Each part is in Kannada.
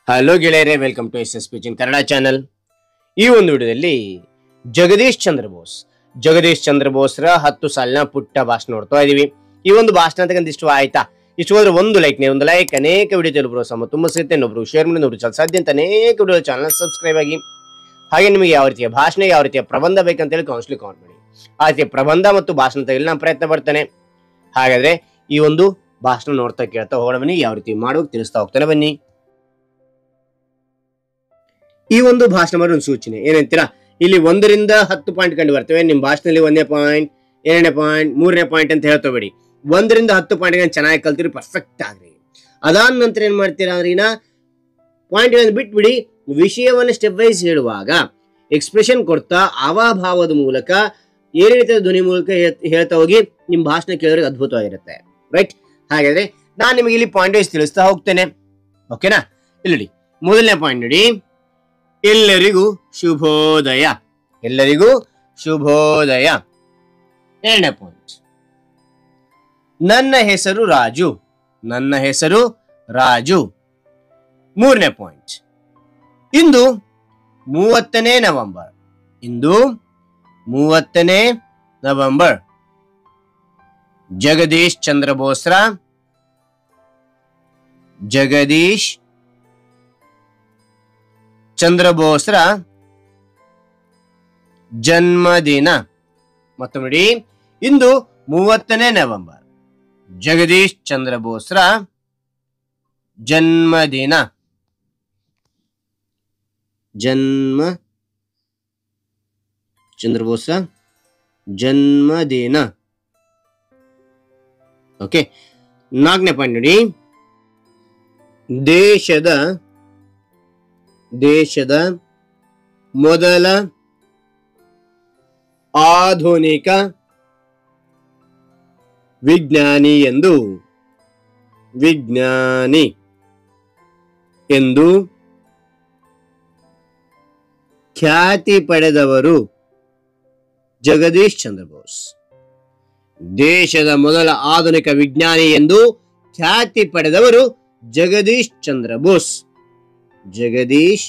ಹಲೋ ಗೆಳೆಯರೇ, ವೆಲ್ಕಮ್ ಟು ಎಸ್ ಪಿಚಿನ್ ಕನ್ನಡ ಚಾನಲ್. ಈ ಒಂದು ವಿಡಿಯೋದಲ್ಲಿ ಜಗದೀಶ್ ಚಂದ್ರ ಬೋಸ್ರ 10 ಸಾಲಿನ ಪುಟ್ಟ ಭಾಷಣ ನೋಡ್ತಾ ಇದೀವಿ. ಈ ಒಂದು ಭಾಷಣ ತಗೊಂಡು ಇಷ್ಟ ಆಯ್ತಾ? ಇಷ್ಟು ಹೋದ್ರೆ ಒಂದು ಲೈಕ್ ಅನೇಕ ವಿಡಿಯೋ ತಿಳಿಬರೋ ಸಮ ತುಂಬ ಸಿಗುತ್ತೆ. ಇನ್ನೊಬ್ರು ಶೇರ್ ಮಾಡಿ ನೋಡ್ರಿ ಸಾಧ್ಯ ಅಂತ ಅನೇಕ ವಿಡಿಯೋ ಚಾನಲ್ ಸಬ್ಸ್ಕ್ರೈಬ್ ಆಗಿ. ಹಾಗೆ ನಿಮಗೆ ಯಾವ ರೀತಿಯ ಭಾಷಣ, ಯಾವ ರೀತಿಯ ಪ್ರಬಂಧ ಬೇಕಂತೇಳಿ ಕೌನ್ಸಿಲಿಂಗ್ ಕಾಮೆಂಟ್ ಮಾಡಿ. ಆ ರೀತಿಯ ಪ್ರಬಂಧ ಮತ್ತು ಭಾಷಣ ತೆಗೆಯಲು ನಾನು ಪ್ರಯತ್ನ ಪಡ್ತೇನೆ. ಹಾಗಾದ್ರೆ ಈ ಒಂದು ಭಾಷಣ ನೋಡ್ತಾ ಕೇಳ್ತಾ ಹೋಗೋಣ ಬನ್ನಿ. ಯಾವ ರೀತಿ ಮಾಡೋಕೆ ತಿಳಿಸ್ತಾ ಹೋಗ್ತಾನೆ ಬನ್ನಿ. ಈ ಒಂದು ಭಾಷಣ ಮಾಡಿ ಒಂದು ಸೂಚನೆ ಏನಂತೀರಾ, ಇಲ್ಲಿ 1 ರಿಂದ 10 ಪಾಯಿಂಟ್ ಕಂಡು ಬರ್ತವೆ. ನಿಮ್ಮ ಭಾಷಣದಲ್ಲಿ 1ನೇ ಪಾಯಿಂಟ್, 2ನೇ ಪಾಯಿಂಟ್, 3ನೇ ಪಾಯಿಂಟ್ ಅಂತ ಹೇಳ್ತೋಬೇಡಿ. 1 ರಿಂದ 10 ಪಾಯಿಂಟ್ ಚೆನ್ನಾಗಿ ಕಲ್ತಿರಿ, ಪರ್ಫೆಕ್ಟ್ ಆಗ್ರಿ. ಅದಾದ ನಂತರ ಏನ್ ಮಾಡ್ತೀರಾ ಅಂದ್ರೆ ಪಾಯಿಂಟ್ ಬಿಟ್ಬಿಡಿ. ವಿಷಯವನ್ನು ಸ್ಟೆಪ್ ವೈಸ್ ಹೇಳುವಾಗ ಎಕ್ಸ್ಪ್ರೆಷನ್ ಕೊಡ್ತಾ ಅವಾಭಾವದ ಮೂಲಕ ಏರಿಳಿತ ಧ್ವನಿ ಮೂಲಕ ಹೇಳ್ತಾ ಹೋಗಿ ನಿಮ್ಮ ಭಾಷಣ ಕೇಳೋರಿಗೆ ಅದ್ಭುತವಾಗಿರುತ್ತೆ. ರೈಟ್? ಹಾಗಾದ್ರೆ ನಾನು ನಿಮಗೆ ಇಲ್ಲಿ ಪಾಯಿಂಟ್ ವೈಸ್ ತಿಳಿಸ್ತಾ ಹೋಗ್ತೇನೆ. ಓಕೆನಾ? ಇಲ್ಲಿ ಮೊದಲನೇ ಪಾಯಿಂಟ್ ನೋಡಿ, ಎಲ್ಲರಿಗೂ ಶುಭೋದಯ. ಎಲ್ಲರಿಗೂ ಶುಭೋದಯ. 2ನೇ ಪಾಯಿಂಟ್, ನನ್ನ ಹೆಸರು ರಾಜು. ನನ್ನ ಹೆಸರು ರಾಜು. 3ನೇ ಪಾಯಿಂಟ್, ಇಂದು 30ನೇ ನವೆಂಬರ್. ಇಂದು 30ನೇ ನವೆಂಬರ್. ಜಗದೀಶ್ ಚಂದ್ರ ಬೋಸ್ರ ಜನ್ಮದಿನ. ಮತ್ತು ನೋಡಿ, ಇಂದು 30ನೇ ನವೆಂಬರ್, ಜಗದೀಶ್ ಚಂದ್ರ ಬೋಸ್ರ ಜನ್ಮದಿನ. ಚಂದ್ರ ಬೋಸ್ರ ಜನ್ಮದಿನ. ಓಕೆ. 4ನೇ ಪಾಯಿಂಟ್ ನೋಡಿ, ದೇಶದ ಮೊದಲ ಆಧುನಿಕ ವಿಜ್ಞಾನಿ ಎಂದು ಖ್ಯಾತಿ ಪಡೆದವರು ಜಗದೀಶ್ ಚಂದ್ರ ಬೋಸ್. ದೇಶದ ಮೊದಲ ಆಧುನಿಕ ವಿಜ್ಞಾನಿ ಎಂದು ಖ್ಯಾತಿ ಪಡೆದವರು ಜಗದೀಶ್ ಚಂದ್ರ ಬೋಸ್. ಜಗದೀಶ್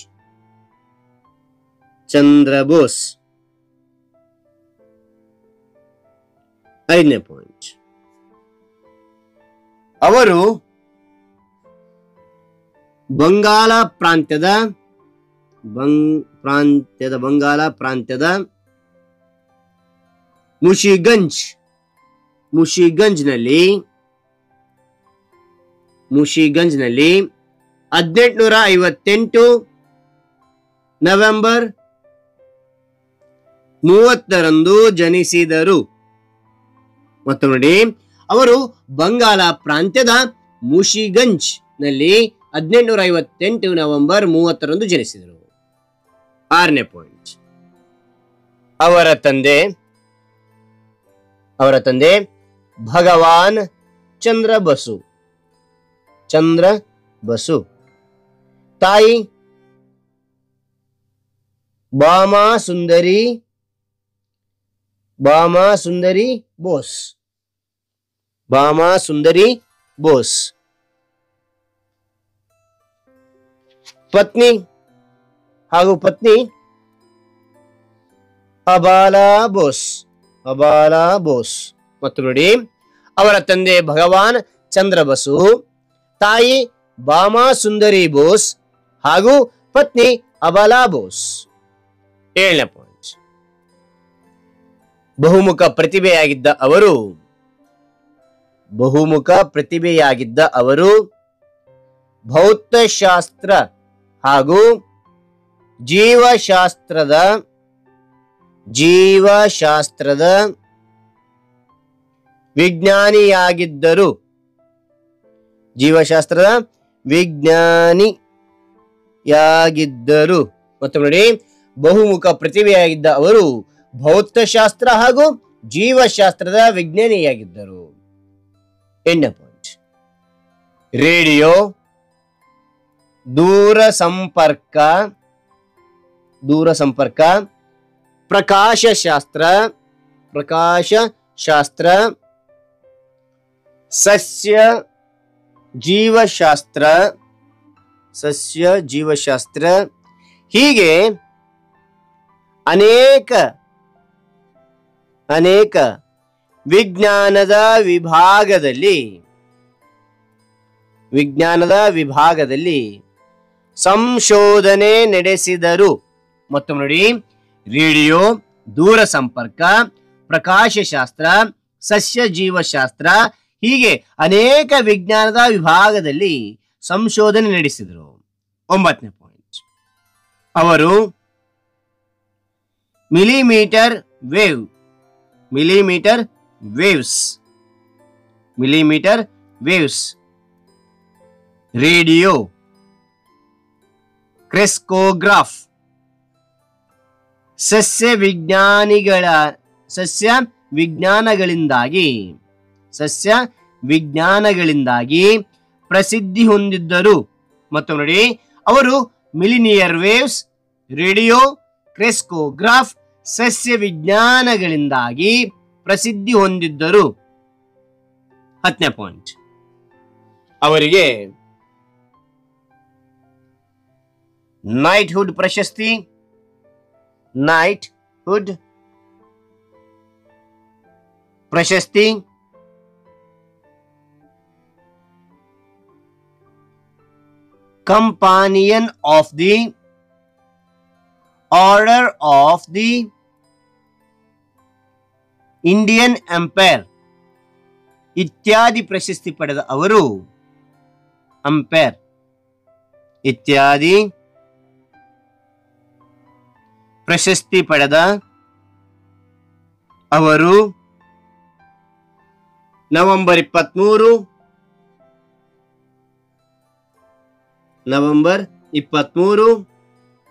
ಚಂದ್ರ ಬೋಸ್. 5ನೇ ಪಾಯಿಂಟ್, ಅವರು ಬಂಗಾಳ ಪ್ರಾಂತ್ಯದ ಮುಷಿಗಂಜ್ನಲ್ಲಿ 1858 ನವೆಂಬರ್ 30ರಂದು ಜನಿಸಿದರು. ಮತ್ತು ನೋಡಿ, ಅವರು ಬಂಗಾಳ ಪ್ರಾಂತ್ಯದ ಮುಷಿಗಂಜ್ ನಲ್ಲಿ 1858 ನವೆಂಬರ್ 30ರಂದು ಜನಿಸಿದರು. 6ನೇ ಪಾಯಿಂಟ್, ಅವರ ತಂದೆ ಭಗವಾನ್ ಚಂದ್ರ ಬಸು. ತಾಯಿ ಬಾಮಾ ಸುಂದರಿ ಬೋಸ್. ಪತ್ನಿ ಅಬಾಲಾ ಬೋಸ್. ಮತ್ತು ನೋಡಿ, ಅವರ ತಂದೆ ಭಗವಾನ್ ಚಂದ್ರ ಬಸು, ತಾಯಿ ಬಾಮಾ ಸುಂದರಿ ಬೋಸ್ ಹಾಗೂ ಪತ್ನಿ ಅಬಾಲಾ ಬೋಸ್. 7ನೇ ಪಾಯಿಂಟ್, ಬಹುಮುಖ ಪ್ರತಿಭೆಯಾಗಿದ್ದ ಅವರು ಭೌತಶಾಸ್ತ್ರ ಹಾಗೂ ಜೀವಶಾಸ್ತ್ರದ ವಿಜ್ಞಾನಿಯಾಗಿದ್ದರು. ಮತ್ತು ನೋಡಿ, ಬಹುಮುಖ ಪ್ರತಿಭೆಯಾಗಿದ್ದ ಅವರು ಭೌತಶಾಸ್ತ್ರ ಹಾಗೂ ಜೀವಶಾಸ್ತ್ರದ ವಿಜ್ಞಾನಿಯಾಗಿದ್ದರು. 8ನೇ ಪಾಯಿಂಟ್, ರೇಡಿಯೋ, ದೂರ ಸಂಪರ್ಕ, ಪ್ರಕಾಶಶಾಸ್ತ್ರ, ಸಸ್ಯ ಜೀವಶಾಸ್ತ್ರ, ಸಸ್ಯ ಜೀವಶಾಸ್ತ್ರ, ಹೀಗೆ ಅನೇಕ ಅನೇಕ ವಿಜ್ಞಾನದ ವಿಭಾಗದಲ್ಲಿ ಸಂಶೋಧನೆ ನಡೆಸಿದರು. ಮತ್ತೊಮ್ಮೆ ನೋಡಿ, ರೇಡಿಯೋ, ದೂರ ಸಂಪರ್ಕ, ಪ್ರಕಾಶಶಾಸ್ತ್ರ, ಸಸ್ಯ ಜೀವಶಾಸ್ತ್ರ, ಹೀಗೆ ಅನೇಕ ವಿಜ್ಞಾನದ ವಿಭಾಗದಲ್ಲಿ ಸಂಶೋಧನೆ ನಡೆಸಿದರು. 9ನೇ ಪಾಯಿಂಟ್, ಅವರು ಮಿಲಿಮೀಟರ್ ವೇವ್ಸ್, ರೇಡಿಯೋ, ಕ್ರೆಸ್ಕೋಗ್ರಾಫ್, ಸಸ್ಯ ವಿಜ್ಞಾನಗಳಿಂದಾಗಿ ಪ್ರಸಿದ್ಧಿ ಹೊಂದಿದ್ದರು. ಮತ್ತು ನೋಡಿ, ಅವರು ಮಿಲಿನಿಯರ್ ವೇವ್ಸ್, ರೇಡಿಯೋ, ಕ್ರೆಸ್ಕೋಗ್ರಾಫ್, ಸಸ್ಯ ವಿಜ್ಞಾನಗಳಿಂದಾಗಿ ಪ್ರಸಿದ್ಧಿ ಹೊಂದಿದ್ದರು. 10ನೇ ಪಾಯಿಂಟ್, ಅವರಿಗೆ ನೈಟ್ಹುಡ್ ಪ್ರಶಸ್ತಿ, companion of the order of the Indian empire ಇತ್ಯಾದಿ ಪ್ರಶಸ್ತಿ ಪಡೆದ ಅವರು ನವೆಂಬರ್ 23,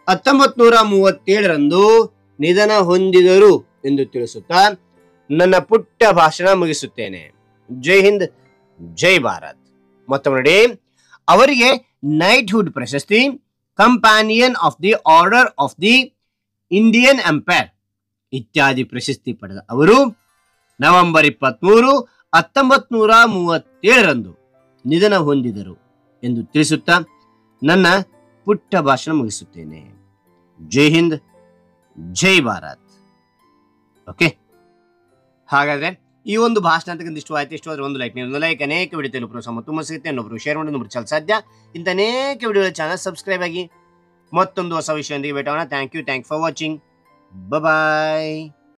1937 ನಿಧನ ಹೊಂದಿದರು ಎಂದು ತಿಳಿಸುತ್ತಾ ನನ್ನ ಪುಟ್ಟ ಭಾಷಣ ಮುಗಿಸುತ್ತೇನೆ. ಜೈ ಹಿಂದ್, ಜೈ ಭಾರತ್. ಮತ್ತೊಮ್ಮೆ ನೋಡಿ, ಅವರಿಗೆ ನೈಟ್ಹುಡ್ ಪ್ರಶಸ್ತಿ, companion of the order of the Indian empire ಇತ್ಯಾದಿ ಪ್ರಶಸ್ತಿ ಪಡೆದ ಅವರು ನವೆಂಬರ್ 23, 1937 ನಿಧನ ಹೊಂದಿದರು ಎಂದು ತಿಳಿಸುತ್ತಾ ನನ್ನ ಪುಟ್ಟ ಭಾಷಣ ಮುಗಿಸುತ್ತೇನೆ. ಜೈ ಹಿಂದ್, ಜೈ ಭಾರತ್. ಓಕೆ, ಹಾಗಾದ್ರೆ ಈ ಒಂದು ಭಾಷಣ ಅಂತಕ್ಕಂಥ ಇಷ್ಟವಾದ್ರೆ ಒಂದು ಲೈಕ್, ಅನೇಕ ವಿಡಿಯೋ ತಲುಪಲು ತುಂಬ ಸಿಗುತ್ತೆ, ಇನ್ನೊಬ್ರು ಶೇರ್ ಮಾಡಿ, ಇನ್ನೊಬ್ರು ಚಾನಲ್ ಸಾಧ್ಯ. ಇಂಥ ಅನೇಕ ವಿಡಿಯೋ ಚಾನಲ್ ಸಬ್ಸ್ಕ್ರೈಬ್ ಆಗಿ ಮತ್ತೊಂದು ಹೊಸ ವಿಷಯದೊಂದಿಗೆ ಭೇಟೋಣ. Thank you for watching. Bye.